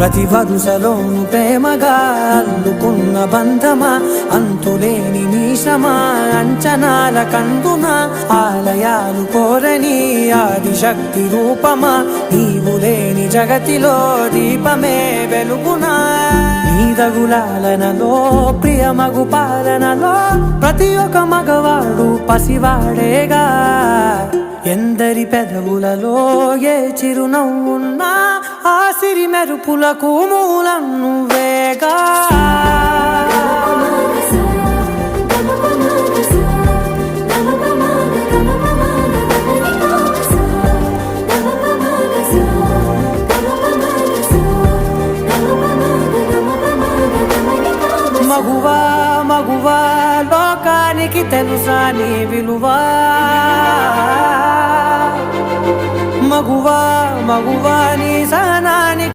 ప్రతి వరుసలోను ప్రేమగా అల్లుకున్న బంధమా, అంతులేని నీ శ్రమ అంచనాల కందున, ఆలయాలు కోరని ఆదిశక్తి రూపమా, నీవు లేని జగతిలో దీపమే వెలుగునా. నీదగులాలనలో ప్రియమగు పాలనలో ప్రతి ఒక్క మగవాడు పసివాడేగా. ఎందరి పెదవులలో ఏ చిరునవ్వున్నా ఆ సిరి మెరుపులకు మూలం నువ్వేగా. మగువా మగువా లోకానికి తెలుసా నీ విలువా, మగువా మగువా నీ సహనానికి